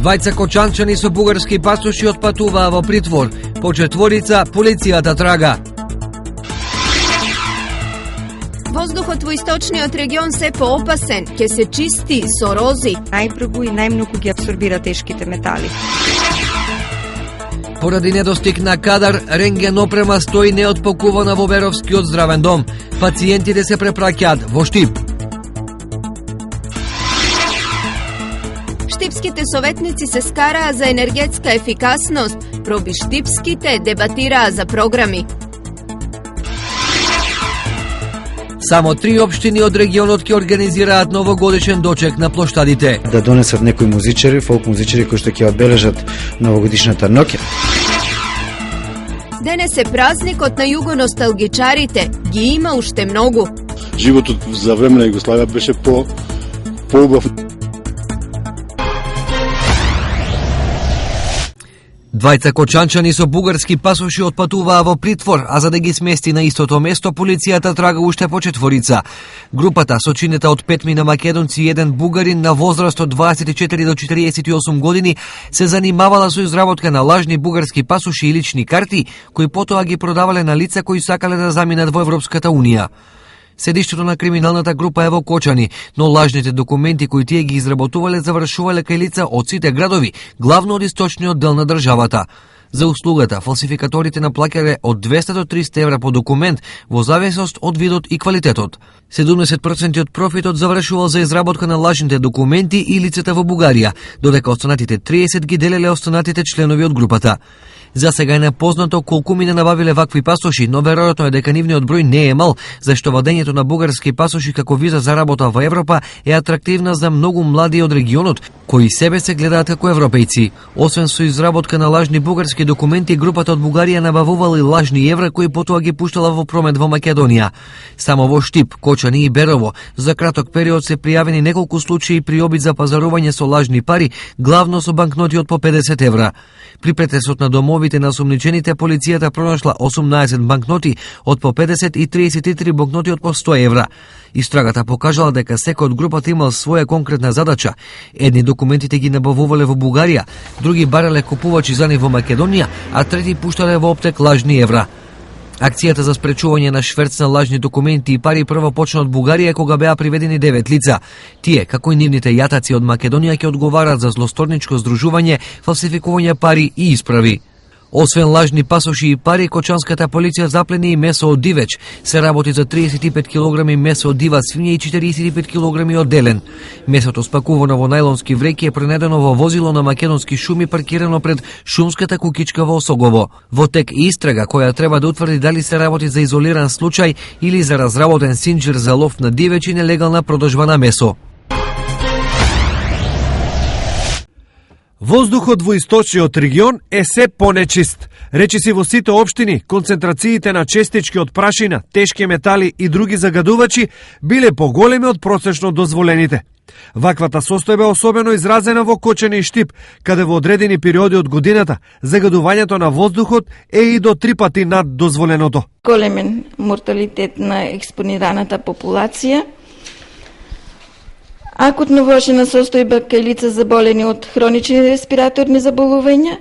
Двајца кочанчани со бугарски пасоши отпатуваа во притвор. По четворица полицијата трага. Воздухот во источниот регион се поопасен, ќе се чисти со рози. Најбрзо и најмногу ги апсорбира тешките метали. Поради недостиг на кадар, рентген опрема стои неотпакувана во Веровскиот здравен дом. Пациентите се препраќаат во Штип. Штипските советници се скараа за енергетска ефикасност. Проби штипските дебатираа за програми. Само 3 општини од регионот ќе организираат новогодишен дочек на плоштадите. Да донесат некои музичари, фолк музичари кои што ќе одбележат новогодишната ноќ. Денес е празникот на југоносталгичарите. Ги има уште многу. Животот за време на Југославија беше поубав. Двајца кочанчани со бугарски пасоши отпатуваа во притвор, а за да ги смести на истото место, полицијата трага уште по четворица. Групата, сочинета од 5 мина македонци и еден бугарин на возраст од 24 до 48 години, се занимавала со изработка на лажни бугарски пасоши и лични карти, кои потоа ги продавале на лица кои сакале да заминат во Европската Унија. Седиштето на криминалната група е во Кочани, но лажните документи кои тие ги изработувале завршувале кај лица од сите градови, главно од источниот дел на државата. За услугата, фалсификаторите наплаќале од 200 до 300 евра по документ, во зависност од видот и квалитетот. 70% од профитот завршувал за изработка на лажните документи и лицата во Бугарија, додека останатите 30 ги делеле останатите членови од групата. За сега е непознато колку мина набавиле вакви пасоши, но веројатно е дека нивниот број не е мал, зашто вадењето на бугарски пасоши како виза за работа во Европа е атрактивна за многу млади од регионот, кои себе се гледаат како европејци. Освен со изработка на лажни бугарски документи, групата од Бугарија набавувала и лажни евра кои потоа ги пуштала во промет во Македонија. Само во Штип, Кочани и Берово за краток период се пријавени неколку случаи при обид за пазарување со лажни пари, главно со банкноти од по 50 евра. При претесот на домовите на осумничените, полицијата пронашла 18 банкноти од по 50 и 33 банкноти од по 100 евра. Истрагата покажала дека секој од групата имал своја конкретна задача. Едни документите ги набавувале во Бугарија, други барале купувачи за нив во Македонија, а трети пуштале во оптек лажни евра. Акцијата за спречување на шверц на лажни документи и пари прво почна од Бугарија кога беа приведени 9 лица. Тие, како и нивните јатаци од Македонија, ќе одговарат за злосторничко здружување, фалсификување пари и исправи. Освен лажни пасоши и пари, кочанската полиција заплени и месо од дивеч. Се работи за 35 кг месо од дива свиња и 45 кг од делен. Месото спакувано во најлонски вреќи е пренедено во возило на македонски шуми паркирано пред шумската кукичка во Осогово. Во тек истрага која треба да утврди дали се работи за изолиран случај или за разработен синџир за лов на дивеч и нелегална продажба на месо. Воздухот во источниот регион е се понечист. Речиси во сите општини, концентрациите на честички од прашина, тешки метали и други загадувачи биле поголеми од просечно дозволените. Ваквата состојба е особено изразена во Кочани и Штип, каде во одредени периоди од годината загадувањето на воздухот е и до 3 пати над дозволеното. Големен морталитет на експонираната популација, акутно влошена состојба кај лица заболени од хронични респираторни заболувања,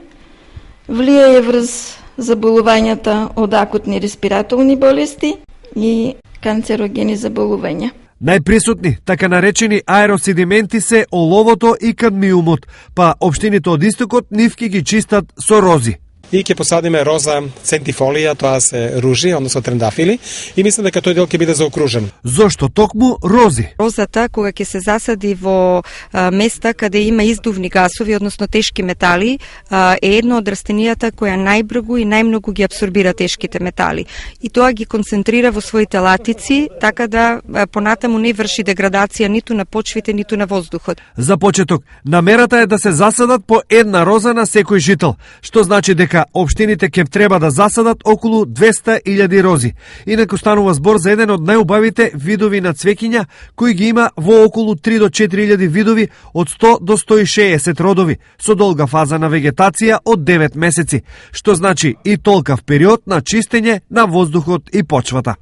влијае врз заболувањата од акутни респираторни болести и канцерогени заболувања. Најприсутни, така наречени аеросидименти се оловото и кадмиумот, па општините од истокот нивки ги чистат со рози. И ќе посадиме роза центифолија, тоа се ружи, односно трендафили, и мислам дека тој дел ќе биде заокружен. Зошто токму рози? Розата, кога ќе се засади во места каде има издувни гасови, односно тешки метали, е едно од растенијата која најбрзо и најмногу ги апсорбира тешките метали. И тоа ги концентрира во своите латици, така да понатаму не врши деградација ниту на почвите, ниту на воздухот. За почеток, намерата е да се засадат по една роза на секој жител, што значи дека општините ќе треба да засадат околу 200.000 рози. Инаку станува збор за еден од најубавите видови на цвеќиња, кои ги има во околу 3 до 4.000 видови од 100 до 160 родови, со долга фаза на вегетација од 9 месеци, што значи и толкав период на чистење на воздухот и почвата.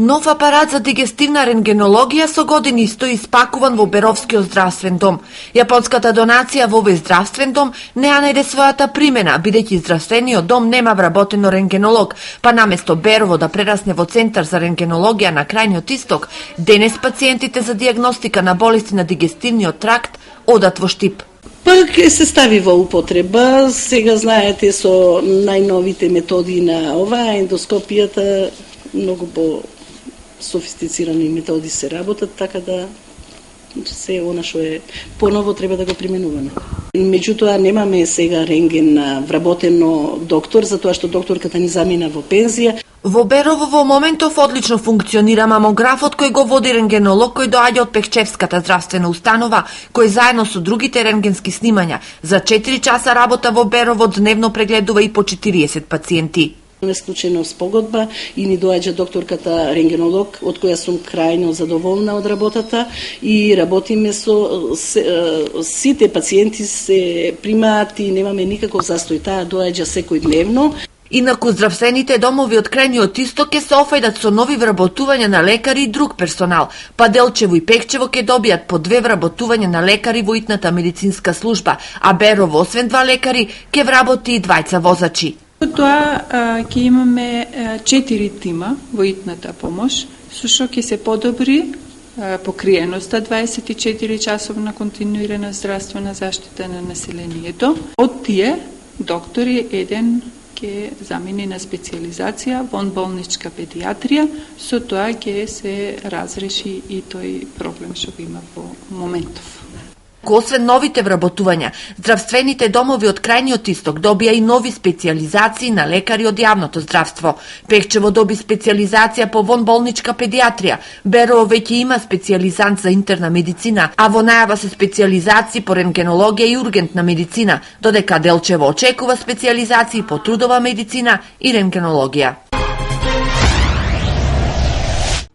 Нов апарат за дигестивна рентгенологија со години стои спакуван во Беровскиот здравствен дом. Јапонската донација во овој здравствен дом не ја најде својата примена, бидејќи здравствениот дом нема вработено рентгенолог, па наместо Берово да прерасне во центар за рентгенологија на крајниот исток, денес пациентите за дијагностика на болести на дигестивниот тракт одат во Штип. Пак се стави во употреба, сега знаете со најновите методи на оваа ендоскопијата, многу по софистицирани методи се работат, така да се она што е поново треба да го применуваме. Меѓутоа немаме сега рентген вработено доктор, затоа што докторката ни замина во пензија. Во Берово во моментов одлично функционира мамографот кој го води рентгенолог кој доаѓа од Пехчевската здравствена установа, кој заедно со другите рентгенски снимања за 4 часа работа во Берово дневно прегледува и по 40 пациенти. Склучено спогодба и ни доаѓа докторката рентгенолог, од која сум крајно задоволна од работата и работиме со сите пациенти се примаат и немаме никаков застој, таа доаѓа секој дневно. Инаку здравствените домови од крајниот исток ќе се офајдат со нови вработувања на лекари и друг персонал, па Делчево и Пекчево ќе добијат по 2 вработувања на лекари во итната медицинска служба, а Берово освен 2 лекари ќе вработи и 2 возачи. Тоа ќе имаме 4 тима во итната помош, со што ќе се подобри покриеноста 24 часовна континуирана здравствена заштита на населението. Од тие доктори еден ќе замени на специализација во болничка педиатрија, со тоа ќе се разреши и тој проблем што го има во моментов. Освен новите вработувања, здравствените домови од крајниот исток добија и нови специализации на лекари од јавното здравство. Пехчево доби специализација по вонболничка педиатрија, Берово веќе има специализант за интерна медицина, а во најава се специализации по рентгенологија и ургентна медицина, додека Делчево очекува специализации по трудова медицина и рентгенологија.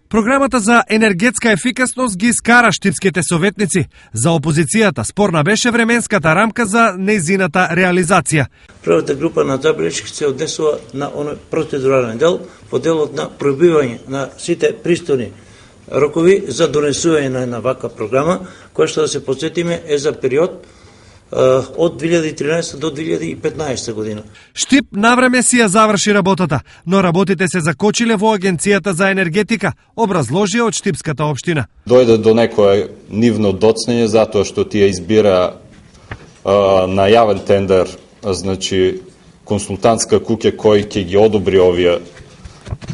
Програмата за енергетска ефикасност ги скара штипските советници. За опозицијата спорна беше временската рамка за нејзината реализација. Првата група на забелешки се однесува на оној процедурален дел, по делот на пробивање на сите пристојни рокови за донесување на една вака програма, која што да се подсетиме е за период од 2013 до 2015 година. Штип навреме си ја заврши работата, но работите се закочиле во Агенцијата за енергетика, образложија од Штипската општина. Дојде до некој нивно доцнење затоа што тие избира на јавен тендер, значи консултантска куќа кој ќе ги одобри овие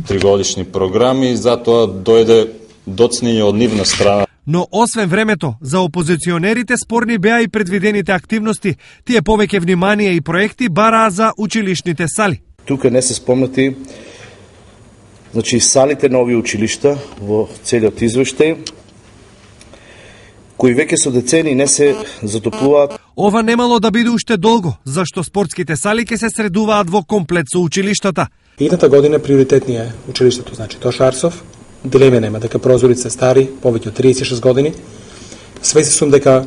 тригодишни програми, затоа дојде доцнење од нивна страна. Но освен времето, за опозиционерите спорни беа и предвидените активности. Тие повеќе внимание и проекти бараа за училишните сали. Тука не се спомнати салите на овие училишта во целиот извештај, кои веќе со децени не се затоплуваат. Ова немало да биде уште долго, зашто спортските сали ќе се средуваат во комплет со училиштата. Идната година приоритетни е училиштето, значи Тоша Арсов, дилеме нема дека прозорите стари, повеќе од 36 години. Свеси сум дека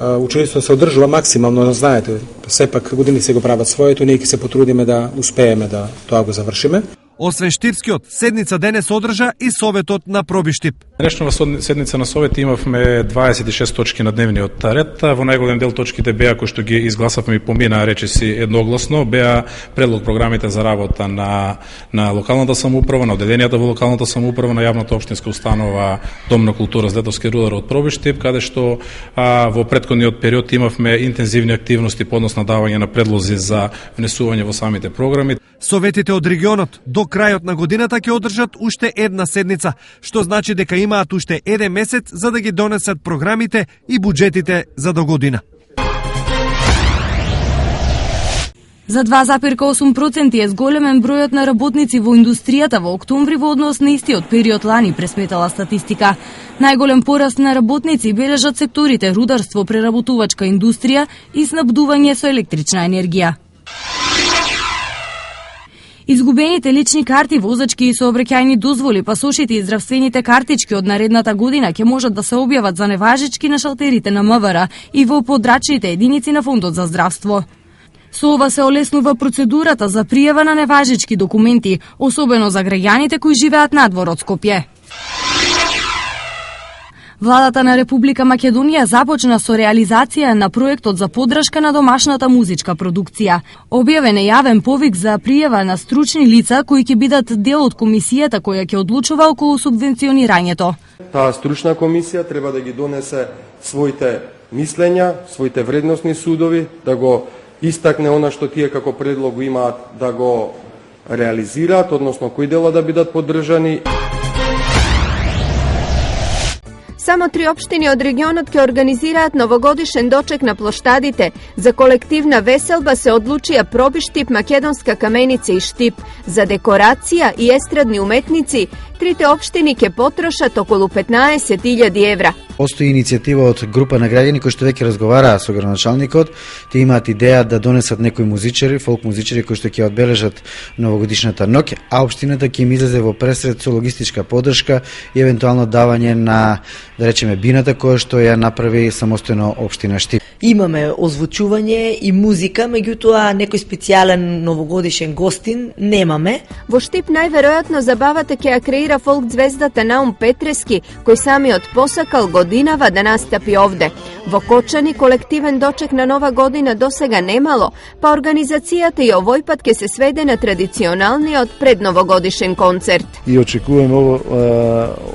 училиштето се одржува максимално, но знаете, сепак години се го прават своето, ние ќе се потрудиме да успееме да тоа го завршиме. Освен Штипскиот, седница денес одржа и Советот на Проби Штип. Денешнава седница на Совет имавме 26 точки на дневниот ред. Во најголем дел точките беа кои што ги изгласавме и помина речиси едногласно, беа предлог програмите за работа на локалната самоуправа, на одделенијата во локалната самоуправа, на јавната општинска установа Дом на култура Златовски рудар од Проби Штип, каде што во претходниот период имавме интензивни активности по однос на давање на предлози за внесување во самите програми. Советите од регионот до крајот на годината ќе одржат уште една седница, што значи дека имаат уште еден месец за да ги донесат програмите и буџетите за до година. За 2,8% е зголемен бројот на работници во индустријата во октомври во однос на истиот период лани, пресметала статистика. Најголем пораст на работници бележат секторите рударство, преработувачка индустрија и снабдување со електрична енергија. Изгубените лични карти, возачки и сообраќајни дозволи, пасошите и здравствените картички од наредната година ќе можат да се објават за неважечки на шалтерите на МВР и во подрачните единици на Фондот за здравство. Со ова се олеснува процедурата за пријава на неважечки документи, особено за граѓаните кои живеат надвор од Скопје. Владата на Република Македонија започна со реализација на проектот за поддршка на домашната музичка продукција. Објавен е јавен повик за пријава на стручни лица кои ќе бидат дел од комисијата која ќе одлучува околу субвенционирањето. Таа стручна комисија треба да ги донесе своите мислења, своите вредносни судови, да го истакне она што тие како предлог го имаат да го реализираат, односно кои дела да бидат поддржани. Само 3 општини од регионот ќе организираат новогодишен дочек на плоштадите. За колективна веселба се одлучија Проби Штип, Македонска каменица и Штип. За декорација и естрадни уметници, трите општини ќе потрошат околу 15.000 евра. Постои иницијатива од група на граѓани кои што веќе разговараа со градоначалникот. Тие имаат идеја да донесат некои музичари, фолк музичари кои што ќе одбележат новогодишната ноќ, а општината ќе им излезе во пресред со логистичка поддршка и евентуално давање на, да речеме, бината која што ја направи самостојно општина Штип. Имаме озвучување и музика, меѓутоа некој специјален новогодишен гостин немаме. Во Штип најверојатно забавата ќе ја креира фолк звездата Наум Петрески, кој самиот посакал годинава да настапи овде. Во Кочани колективен дочек на Нова година досега немало, па организацијата и овој пат ќе се сведе на традиционалниот предновогодишен концерт. И очекуваме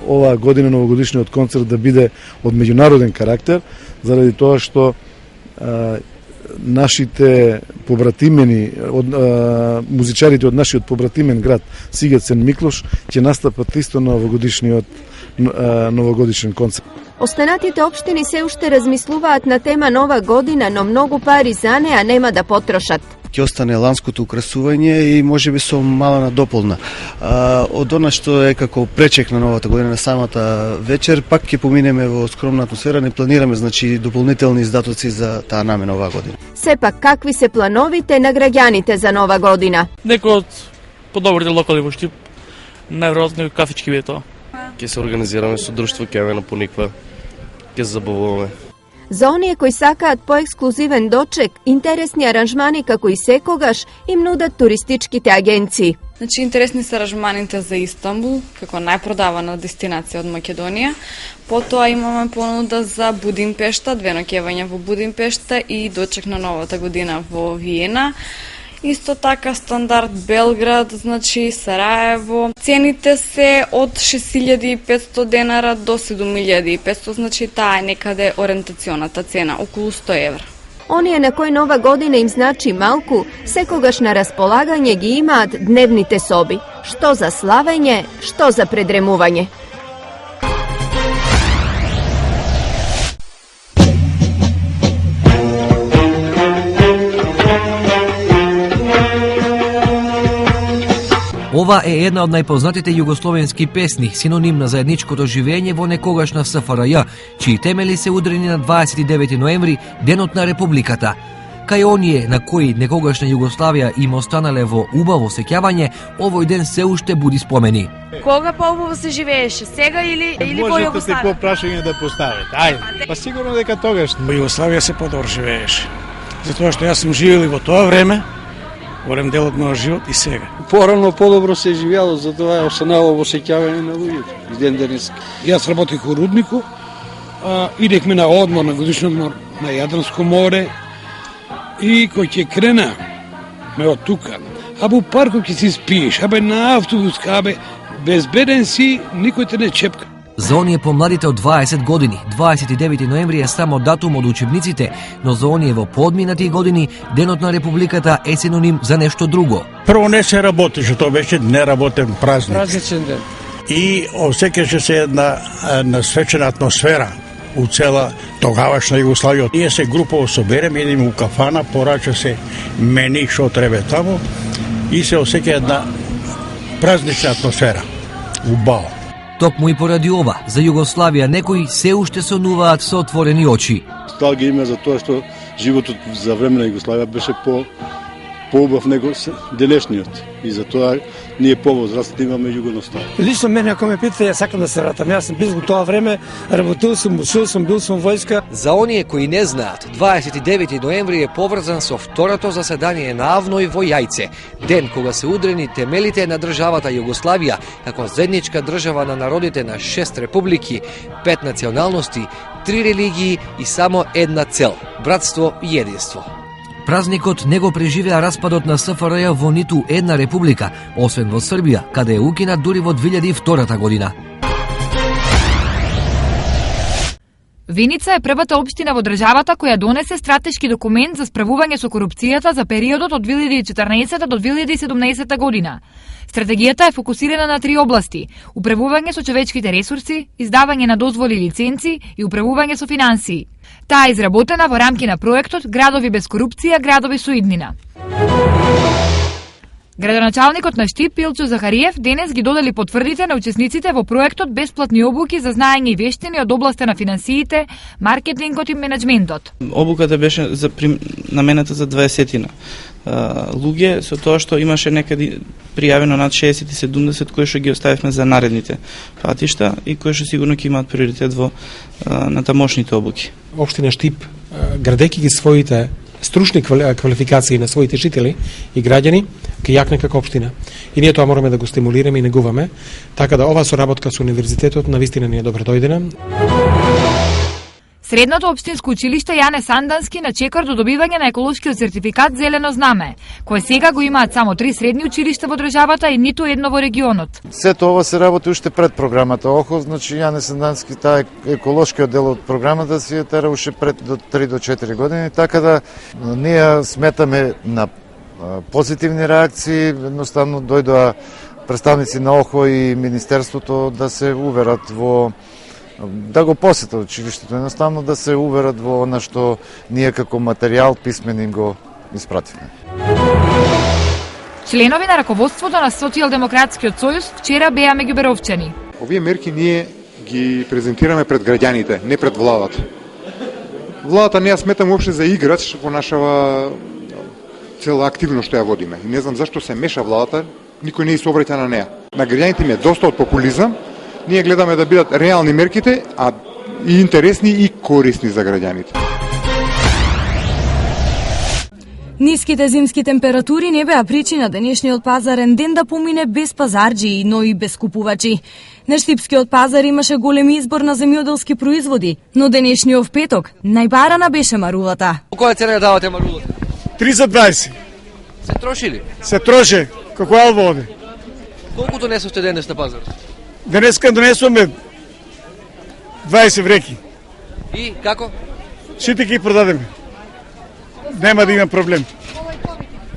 ова година новогодишниот концерт да биде од меѓународен карактер, заради тоа што нашите побратимени, музичарите од нашиот побратимен град Сигет-Сен Миклош ќе настапат исто на новогодишен концерт. Останатите општини се уште размислуваат на тема Нова година, но многу пари за неа нема да потрошат. Ќе остане ланското украсување и можеби со мала надополна. Од она што е како пречек на новата година, на самата вечер, пак ќе поминеме во скромна атмосфера, не планираме дополнителни издатоци за таа намена оваа година. Сепак, какви се плановите на граѓаните за Нова година? Некој од подобрите локали во Штип, најверојатно кафички би тоа. Ќе се организираме со друштво, ќе на пониква, ќе се забавуваме. За оние кои сакаат поексклузивен дочек, интересни аранжмани како и секогаш им нудат туристичките агенции. Значи, интересни се аранжманите за Истанбул, како најпродавана дестинација од Македонија. Потоа имаме понуда за Будимпешта, 2 ноќевања во Будимпешта и дочек на Новата година во Виена. Исто така стандард Белград, значи Сараево. Цените се од 6.500 денара до 7.500, значи таа е некаде ориентационата цена, околу 100 евра. Оние на кој Нова година им значи малку, секогаш на располагање ги имаат дневните соби, што за славење, што за предремување. Ова е една од најпознатите југословенски песни, синоним на заедничкото живење во некогашна СФРЈ, чии темели се удрени на 29 ноември, денот на Републиката. Кај оние на кои некогашна Југославија им останале во убаво сеќавање, овој ден се уште буди спомени. Кога поубаво се живееше, сега или во Југославија? Можете тако прашање да поставите. Ајде, па сигурно дека тогаш во Југославија се подобро живееше. Затоа што јас сум живел и во тоа време, голем дел од мојот живот и сега. Порано подобро се живеало, затоа е останало во сеќавање на луѓето. Ден денеска. Јас работех во Руднику, идехме на одмор, на годишен одмор на Јадранско море и кој ќе крена ме од тука. Абу паркот ќе си спиеш, абе на автобус, абе безбеден си, никој те не чепка. За оние помладите од 20 години, 29 ноември е само датум од учебниците, но за оние во подминати години, денот на Републиката е синоним за нешто друго. Прво не се работеше, тоа беше неработен празник. Празничен ден. И осеќаше се една свечена атмосфера у цела тогавашна Југославија. Ние се групово собереме, идеме у кафана, порача се мени што треба таму и се осеќа една празнична атмосфера. Убаво. Токму и поради ова, за Југославија некои се уште сонуваат со отворени очи. Носталгија има за тоа што животот за време на Југославија беше поубав него денешниот. И затоа ние повозрастни имаме југоността. Лично мене, ако ме питате, ја сакам да се вратам. Јас сум бил во тоа време, работил сум, учил сум, бил сум војска. За оние кои не знаат, 29 ноември е поврзан со второто заседание на АВНОј во Јајце, ден кога се удрени темелите на државата Југославија како заедничка држава на народите на 6 републики, 5 националности, 3 религии и само една цел – братство и единство. Празникот не го преживеа распадот на СФРЈ во ниту една република, освен во Србија, каде е укинат дури во 2002 година. Виница е првата општина во државата која донесе стратешки документ за справување со корупцијата за периодот од 2014 до 2017 година. Стратегијата е фокусирана на 3 области: управување со човечките ресурси, издавање на дозволи и лиценци и управување со финансии. Таа е изработена во рамки на проектот Градови без корупција, градови со иднина. Градоначалникот на Штип Илчо Захариев денес ги додели потврдите на учесниците во проектот бесплатни обуки за знаење и вештини од областа на финансиите, маркетингот и менеджментот. Обуката беше намената за 20-тина луѓе, со тоа што имаше некаде пријавено над 60-70 кои што ги оставивме за наредните патишта и кои што сигурно ќе имаат приоритет во натамошните обуки. Општина Штип, градејќи ги своите стручни квалификации на своите жители и граѓани, ќе јакне како општина. И ние тоа мораме да го стимулираме и негуваме, така да оваа соработка со универзитетот навистина ни е добро дојдена. Средното општинско училиште Јане Сандански на чекор до добивање на еколошкиот сертификат Зелено знаме, кој сега го имаат само 3 средни училишта во државата и ниту едно во регионот. Сето ова се работи уште пред програмата ОХО, значи Јане Сандански, таа еколошкиот дел од програмата си тера уште пред до 3 до 4 години, така да ние сметаме на позитивни реакции, едноставно дојдоа представници на ОХО и Министерството да се уверат во да го посетат училиштето, едноставно да се уверат во она што ние како материјал писмен им го испративме. Членови на раководството на Социјалдемократскиот сојуз вчера беа меѓуберовчани. Овие мерки ние ги презентираме пред граѓаните, не пред владата. Владата не ја сметам уопште за играч во нашава цела активност што ја водиме. И не знам зашто се меша владата, никој не се обраќа на неа. На граѓаните им е доста од популизам. Ние гледаме да бидат реални мерките, а и интересни и корисни за граѓаните. Ниските зимски температури не беа причина денешниот пазарен ден да помине без пазарџии, но и без купувачи. На Штипскиот пазар имаше голем избор на земјоделски производи, но денешниот петок најбарана беше марулата. Која цена ја давате марулата? 320. Се троши ли? Се троши, како алба оде. Колку донесовте денес на пазар? Денеска донесуваме 20 вреки. И како? Сите ги продадеме. Нема да има проблем.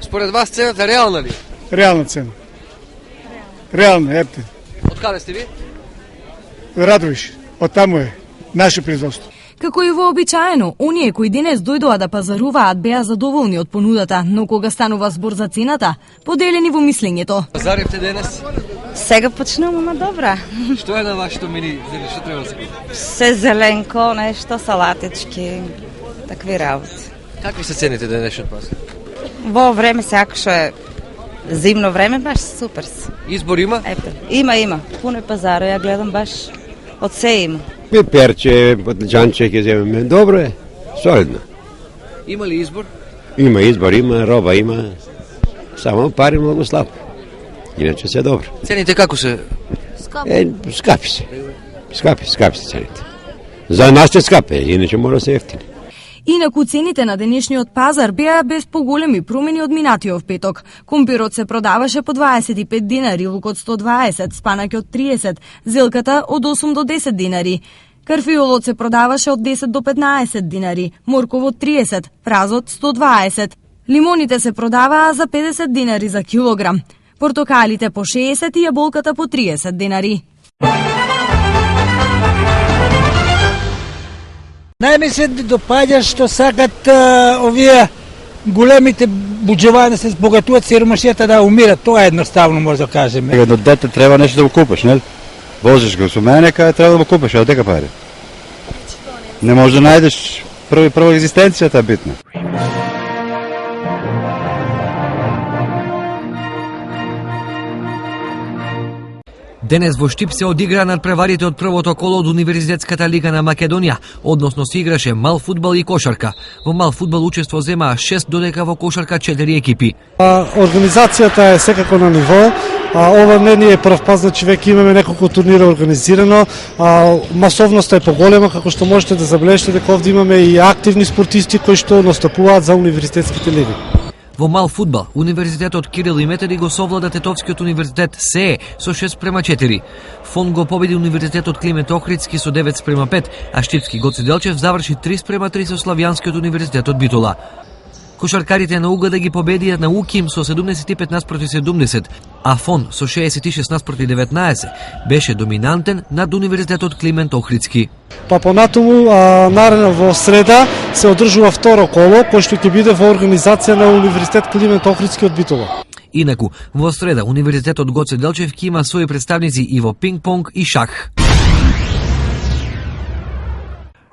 Според вас цената реална ли? Реална цена. Реална, епте. Од каде сте ви? Радовиш. Од таму е. Наше производство. Како и вообичаено, оние кои денес дојдоа да пазаруваат беа задоволни од понудата, но кога станува збор за цената, поделени во мислењето. Пазаревте денес? Сега почнувам, ама добра. Што е на вашето мени? Што треба да се купи? Се зеленко, нешто, салатички, такви работи. Какви се цените денешниот пазар? Во време сега што е зимно време, баш супер се. Избор има? Има. Пуно е пазара, ја гледам баш од се има. Перче, патличанче ќе земеме. Добро е, солидно. Има ли избор? Има избор, има роба, има. Само пари многу слабо. Иначе се добро. Цените како се? Скапи се. Скапи се цените. За нас се скапи, иначе мора да се ефтини. Инаку цените на денешниот пазар беа без поголеми промени од минатиот петок. Компирот се продаваше по 25 динари, лукот 120, спанаќ од 30, зелката од 8 до 10 динари. Карфиолот се продаваше од 10 до 15 динари, морковот 30, фразот 120. Лимоните се продаваа за 50 динари за килограм, портокалите по 60 и јаболката по 30 динари. Најме се допаѓа што сакат овие големите буџевања се збогатуваат, сиромашијата да умират. Тоа едноставно може да кажеме. Едно дете треба нешто да го купиш, нели? Возиш го со мене, кај треба да го купиш, а дека пари? Не може да најдеш прва екзистенцијата битна. Денес во Штип се одигра надпреварите од првото коло од Универзитетската лига на Македонија, односно се играше мал фудбал и кошарка. Во мал фудбал учество земаа 6, додека во кошарка 4 екипи. Организацијата е секако на ниво. Ова не ни е прв пат, значи веќе имаме неколку турнира организирано. Масовноста е поголема, како што можете да забележите дека овде имаме и активни спортисти кои што настапуваат за универзитетските лиги. Во мал фудбал, Универзитетот Кирил и Методи го совлада Тетовскиот универзитет СЕ со 6:4. Фон го победи Универзитетот Климент Охридски со 9:5, а Штипски Гоце Делчев заврши 3:3 со Славјанскиот универзитет од Битола. Кошаркарите на Угада ги победија на УКИМ со 75:70, а Фон со 66:19 беше доминантен над Универзитетот Климент Охридски. Па понатаму, наредно во среда се одржува второ коло, кој што ќе биде во организација на Универзитет Климент Охридски од Битола. Инаку, во среда Универзитетот Гоце Делчев ќе има своји представници и во пинг-понг и шах.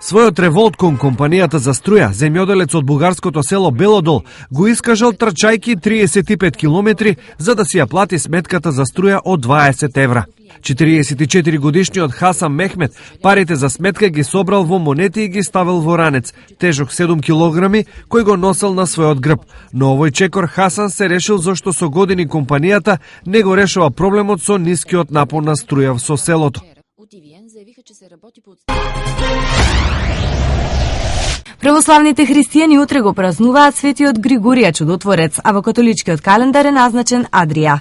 Својот револт кон компанијата за струја, земјоделец од бугарското село Белодол го искажал трчајки 35 километри за да си ја плати сметката за струја од 20 евра. 44 годишниот Хасан Мехмет парите за сметка ги собрал во монети и ги ставил во ранец, тежок 7 килограми, кој го носел на својот грб. Но овој чекор Хасан се решил зашто со години компанијата не го решава проблемот со нискиот напон на струја со селото. Православните христијани утре го празнуваат светиот Григорија Чудотворец, а во католичкиот календар е назначен Адрија.